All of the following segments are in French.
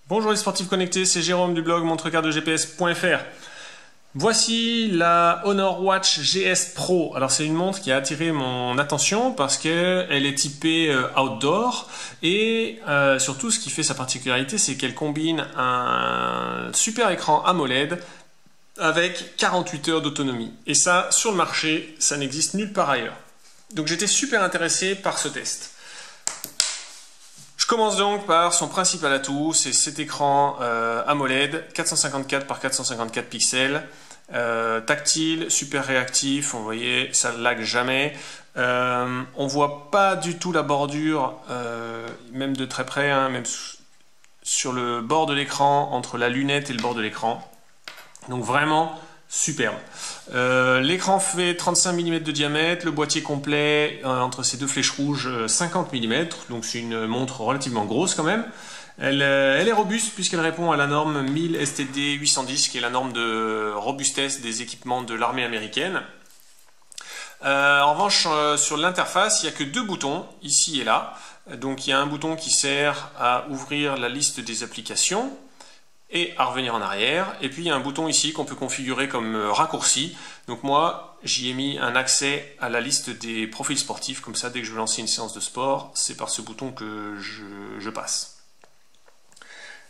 Bonjour les sportifs connectés, c'est Jérôme du blog montrecardegps.fr. Voici la Honor Watch GS Pro. Alors c'est une montre qui a attiré mon attention parce qu'elle est typée outdoor et surtout ce qui fait sa particularité, c'est qu'elle combine un super écran AMOLED avec 48 heures d'autonomie. Et ça, sur le marché, ça n'existe nulle part ailleurs. Donc j'étais super intéressé par ce test. Je commence donc par son principal atout, c'est cet écran AMOLED 454 par 454 pixels, tactile, super réactif, vous voyez, ça ne lag jamais. On voit pas du tout la bordure, même de très près, hein, même sur le bord de l'écran, entre la lunette et le bord de l'écran. Donc vraiment superbe. L'écran fait 35 mm de diamètre, le boîtier complet entre ces deux flèches rouges 50 mm, donc c'est une montre relativement grosse quand même. Elle est robuste puisqu'elle répond à la norme 1000 STD 810 qui est la norme de robustesse des équipements de l'armée américaine. En revanche, sur l'interface, il n'y a que deux boutons, ici et là. Donc il y a un bouton qui sert à ouvrir la liste des applications et à revenir en arrière, et puis il y a un bouton ici qu'on peut configurer comme raccourci. Donc moi j'y ai mis un accès à la liste des profils sportifs, comme ça dès que je veux lancer une séance de sport, c'est par ce bouton que je passe.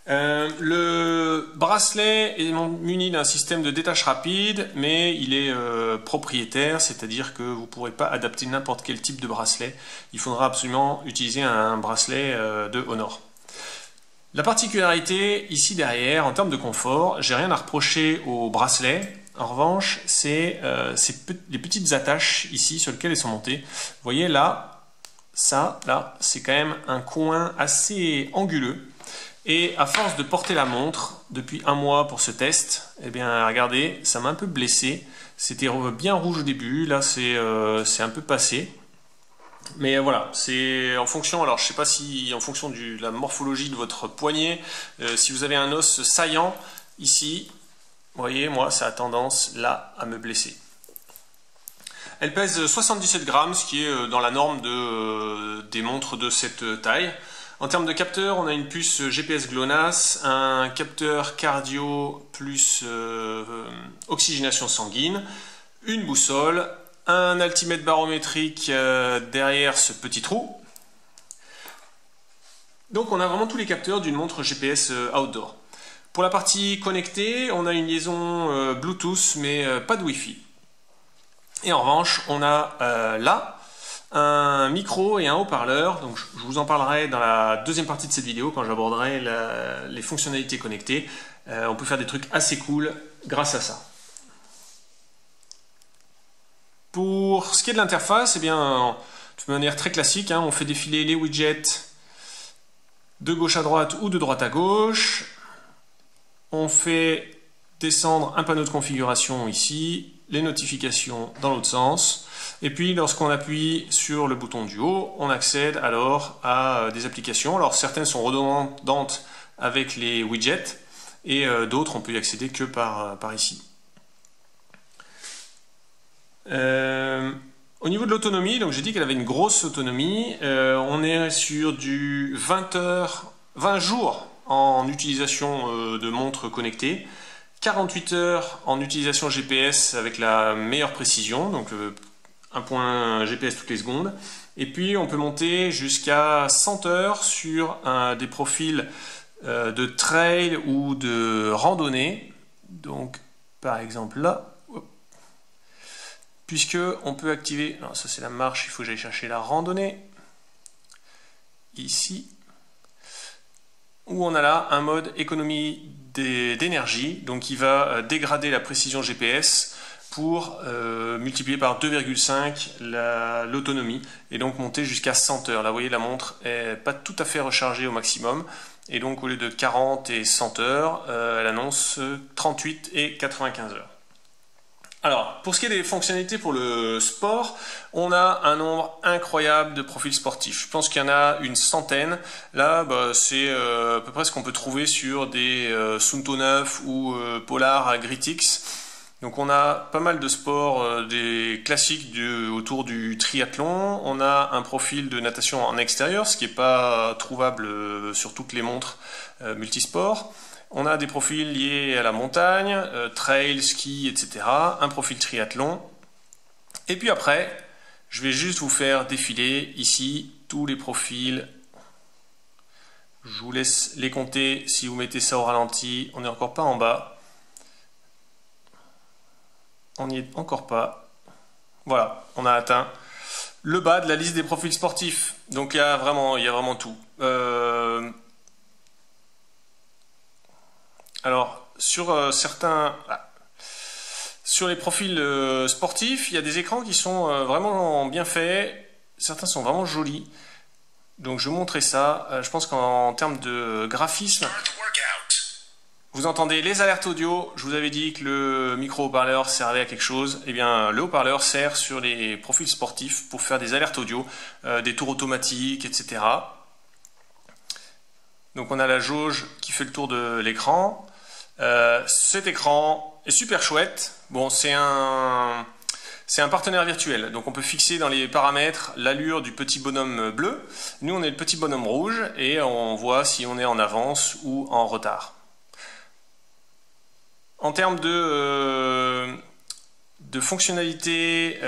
Le bracelet est muni d'un système de détache rapide, mais il est propriétaire, c'est-à-dire que vous ne pourrez pas adapter n'importe quel type de bracelet, il faudra absolument utiliser un bracelet de Honor. La particularité ici derrière, en termes de confort, j'ai rien à reprocher au bracelet. En revanche, c'est les petites attaches ici sur lesquelles elles sont montées. Vous voyez là, ça, là, c'est quand même un coin assez anguleux. Et à force de porter la montre depuis un mois pour ce test, eh bien regardez, ça m'a un peu blessé. C'était bien rouge au début, là c'est un peu passé. Mais voilà, c'est en fonction, alors je sais pas si en fonction de la morphologie de votre poignet, si vous avez un os saillant ici, vous voyez, moi ça a tendance là à me blesser. Elle pèse 77 grammes, ce qui est dans la norme des montres de cette taille. En termes de capteur, on a une puce GPS GLONASS, un capteur cardio plus oxygénation sanguine, une boussole, un altimètre barométrique derrière ce petit trou. Donc on a vraiment tous les capteurs d'une montre GPS outdoor. Pour la partie connectée, on a une liaison Bluetooth mais pas de Wi-Fi. Et en revanche, on a là un micro et un haut-parleur. Donc je vous en parlerai dans la deuxième partie de cette vidéo quand j'aborderai les fonctionnalités connectées. On peut faire des trucs assez cool grâce à ça. Pour ce qui est de l'interface, eh bien, de manière très classique, hein, on fait défiler les widgets de gauche à droite ou de droite à gauche. On fait descendre un panneau de configuration ici, les notifications dans l'autre sens. Et puis lorsqu'on appuie sur le bouton du haut, on accède alors à des applications. Alors certaines sont redondantes avec les widgets et d'autres on peut y accéder que par ici. Au niveau de l'autonomie, donc j'ai dit qu'elle avait une grosse autonomie. On est sur du 20 jours en utilisation de montres connectées, 48 heures en utilisation GPS avec la meilleure précision, donc un point GPS toutes les secondes. Et puis on peut monter jusqu'à 100 heures sur des profils de trail ou de randonnée. Donc par exemple là, puisque on peut activer, alors ça c'est la marche, il faut que j'aille chercher la randonnée, ici, où on a là un mode économie d'énergie, donc il va dégrader la précision GPS pour multiplier par 2,5 l'autonomie, et donc monter jusqu'à 100 heures. Là vous voyez la montre est pas tout à fait rechargée au maximum, et donc au lieu de 40 et 100 heures, elle annonce 38 et 95 heures. Alors, pour ce qui est des fonctionnalités pour le sport, on a un nombre incroyable de profils sportifs. Je pense qu'il y en a une centaine. Là, c'est à peu près ce qu'on peut trouver sur des Suunto 9 ou Polar Gritix. Donc on a pas mal de sports, des classiques autour du triathlon. On a un profil de natation en extérieur, ce qui n'est pas trouvable sur toutes les montres multisports. On a des profils liés à la montagne, trail, ski, etc. Un profil triathlon. Et puis après, je vais juste vous faire défiler ici tous les profils. Je vous laisse les compter si vous mettez ça au ralenti. On n'est encore pas en bas. On n'y est encore pas. Voilà, on a atteint le bas de la liste des profils sportifs. Donc il y a vraiment tout. Alors, sur sur les profils sportifs, il y a des écrans qui sont vraiment bien faits. Certains sont vraiment jolis. Donc je vais vous montrer ça. Je pense qu'en termes de graphisme, vous entendez les alertes audio. Je vous avais dit que le micro-haut-parleur servait à quelque chose. Eh bien, le haut-parleur sert sur les profils sportifs pour faire des alertes audio, des tours automatiques, etc. Donc on a la jauge qui fait le tour de l'écran. Cet écran est super chouette. Bon, c'est un partenaire virtuel, donc on peut fixer dans les paramètres l'allure du petit bonhomme bleu. Nous, on est le petit bonhomme rouge et on voit si on est en avance ou en retard. En termes de fonctionnalités,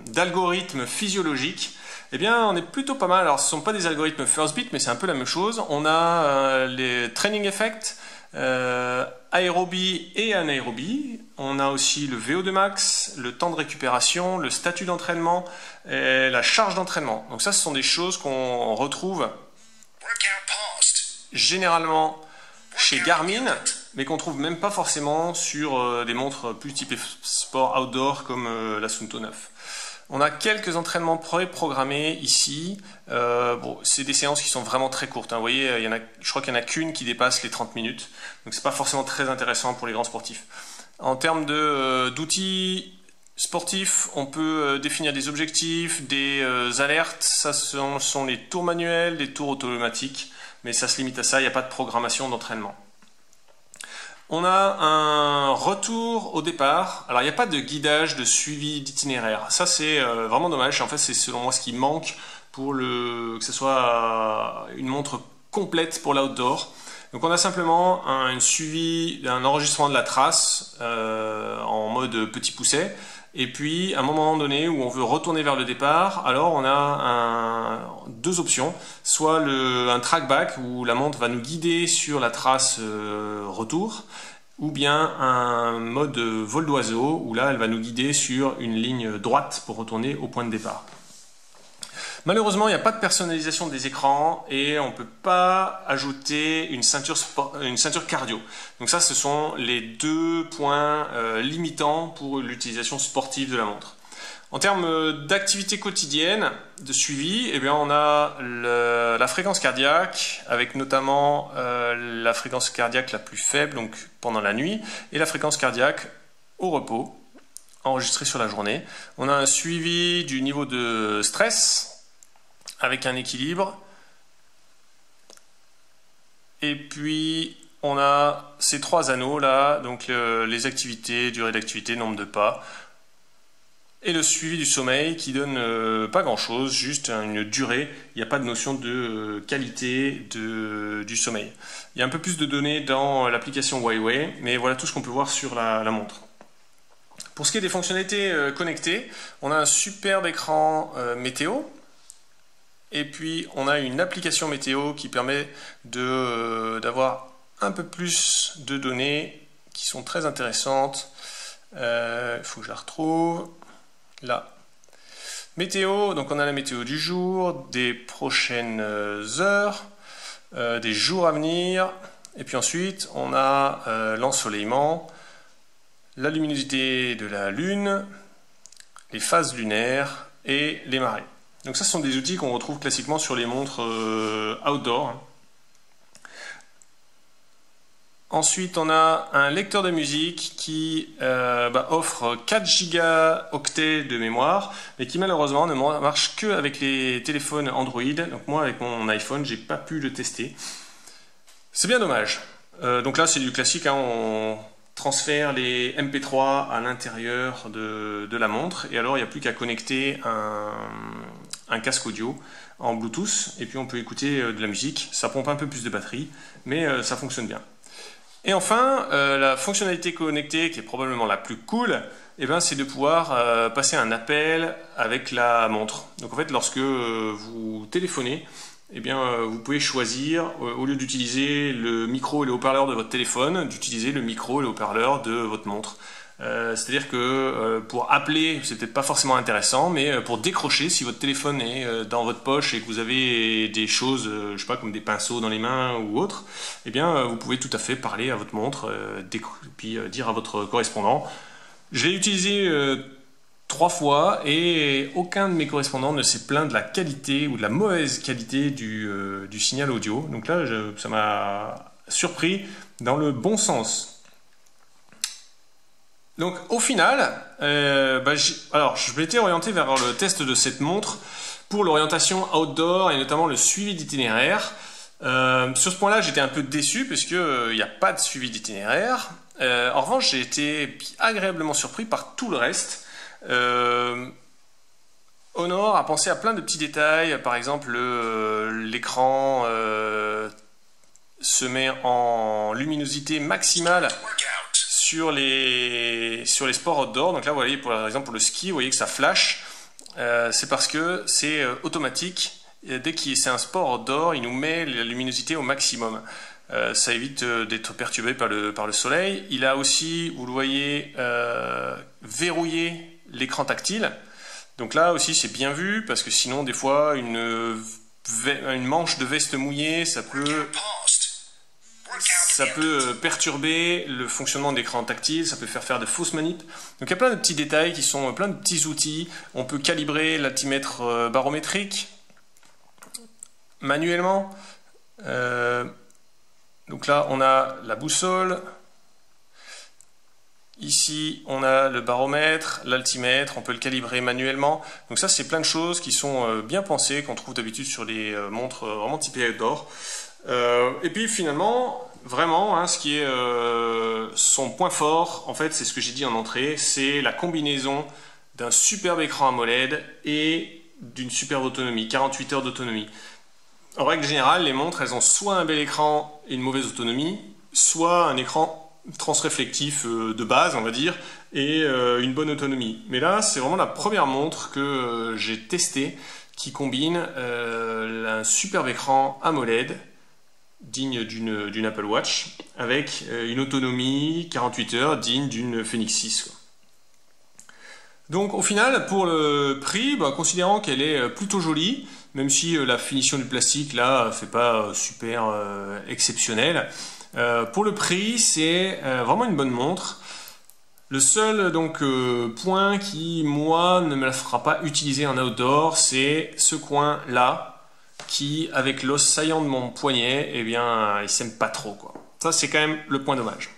d'algorithmes physiologiques, eh bien, on est plutôt pas mal. Alors, ce ne sont pas des algorithmes first bit, mais c'est un peu la même chose. On a les training effects, aérobie et anaérobie. On a aussi le VO2 max, le temps de récupération, le statut d'entraînement et la charge d'entraînement. Donc ça, ce sont des choses qu'on retrouve généralement chez Garmin, mais qu'on trouve même pas forcément sur des montres plus typées sport outdoor comme la Suunto 9. On a quelques entraînements pré-programmés ici. Bon, c'est des séances qui sont vraiment très courtes. Hein. Vous voyez, je crois qu'il n'y en a qu'une qui dépasse les 30 minutes. Donc c'est pas forcément très intéressant pour les grands sportifs. En termes d'outils sportifs, on peut définir des objectifs, des alertes. Ça sont les tours manuels, les tours automatiques. Mais ça se limite à ça, il n'y a pas de programmation d'entraînement. On a un retour au départ. Alors, il n'y a pas de guidage, de suivi d'itinéraire. Ça, c'est vraiment dommage. En fait, c'est selon moi ce qui manque pour que ce soit une montre complète pour l'outdoor. Donc, on a simplement un suivi, un enregistrement de la trace en mode petit pousset. Et puis, à un moment donné où on veut retourner vers le départ, alors on a deux options. Soit un trackback où la montre va nous guider sur la trace retour, ou bien un mode vol d'oiseau où là elle va nous guider sur une ligne droite pour retourner au point de départ. Malheureusement, il n'y a pas de personnalisation des écrans et on ne peut pas ajouter une ceinture cardio. Donc ça, ce sont les deux points limitants pour l'utilisation sportive de la montre. En termes d'activité quotidienne, de suivi, eh bien, on a la fréquence cardiaque, avec notamment la fréquence cardiaque la plus faible, donc pendant la nuit, et la fréquence cardiaque au repos, enregistrée sur la journée. On a un suivi du niveau de stress, avec un équilibre. Et puis, on a ces trois anneaux là, donc les activités, durée d'activité, nombre de pas. Et le suivi du sommeil qui donne pas grand chose, juste une durée. Il n'y a pas de notion de qualité du sommeil. Il y a un peu plus de données dans l'application Huawei, mais voilà tout ce qu'on peut voir sur la montre. Pour ce qui est des fonctionnalités connectées, on a un superbe écran météo. Et puis on a une application météo qui permet d'avoir un peu plus de données qui sont très intéressantes. Il faut que je la retrouve. Là. Météo, donc on a la météo du jour, des prochaines heures, des jours à venir. Et puis ensuite on a l'ensoleillement, la luminosité de la Lune, les phases lunaires et les marées. Donc ça, ce sont des outils qu'on retrouve classiquement sur les montres outdoor. Ensuite, on a un lecteur de musique qui offre 4 gigaoctets de mémoire, mais qui malheureusement ne marche que avec les téléphones Android. Donc moi, avec mon iPhone, j'ai pas pu le tester. C'est bien dommage. Donc là, c'est du classique. Hein, transfère les MP3 à l'intérieur de la montre, et alors il n'y a plus qu'à connecter un casque audio en Bluetooth, et puis on peut écouter de la musique. Ça pompe un peu plus de batterie, mais ça fonctionne bien. Et enfin, la fonctionnalité connectée, qui est probablement la plus cool, c'est de pouvoir passer un appel avec la montre. Donc en fait, lorsque vous téléphonez, vous pouvez choisir, au lieu d'utiliser le micro et le haut-parleur de votre téléphone, d'utiliser le micro et le haut-parleur de votre montre. C'est-à-dire que pour appeler, c'est peut-être pas forcément intéressant, mais pour décrocher, si votre téléphone est dans votre poche et que vous avez des choses, je sais pas, comme des pinceaux dans les mains ou autre, vous pouvez tout à fait parler à votre montre, puis dire à votre correspondant. Je l'ai utilisé 3 fois et aucun de mes correspondants ne s'est plaint de la qualité ou de la mauvaise qualité du signal audio. Donc là, ça m'a surpris dans le bon sens. Donc au final, je m'étais orienté vers le test de cette montre pour l'orientation outdoor et notamment le suivi d'itinéraire. Sur ce point-là, j'étais un peu déçu puisqu'il n'y a pas de suivi d'itinéraire. En revanche, j'ai été agréablement surpris par tout le reste. Honor a pensé à plein de petits détails. Par exemple, l'écran se met en luminosité maximale sur les sports outdoor. Donc là, vous voyez, par exemple, pour le ski, vous voyez que ça flash. C'est parce que c'est automatique. Dès que c'est un sport outdoor, il nous met la luminosité au maximum. Ça évite d'être perturbé par le soleil. Il a aussi, vous le voyez, verrouillé l'écran tactile. Donc là aussi, c'est bien vu, parce que sinon, des fois, une manche de veste mouillée, ça peut perturber le fonctionnement de l'écran tactile, ça peut faire de fausses manips. Donc il y a plein de petits détails qui sont plein de petits outils. On peut calibrer l'altimètre barométrique manuellement. Donc là, on a la boussole. Ici, on a le baromètre, l'altimètre, on peut le calibrer manuellement. Donc ça, c'est plein de choses qui sont bien pensées, qu'on trouve d'habitude sur les montres vraiment typées outdoor. Et puis finalement, vraiment, ce qui est son point fort, en fait, c'est ce que j'ai dit en entrée, c'est la combinaison d'un superbe écran AMOLED et d'une superbe autonomie, 48 heures d'autonomie. En règle générale, les montres, elles ont soit un bel écran et une mauvaise autonomie, soit un écran transréflectif de base, on va dire, et une bonne autonomie. Mais là, c'est vraiment la première montre que j'ai testée qui combine un superbe écran AMOLED digne d'une Apple Watch avec une autonomie 48 heures digne d'une Fenix 6, quoi. Donc au final, pour le prix, considérant qu'elle est plutôt jolie, même si la finition du plastique là fait pas super exceptionnel, pour le prix, c'est vraiment une bonne montre. Le seul point qui, moi, ne me la fera pas utiliser en outdoor, c'est ce coin-là, qui, avec l'os saillant de mon poignet, il s'aime pas trop, quoi. Ça, c'est quand même le point dommage.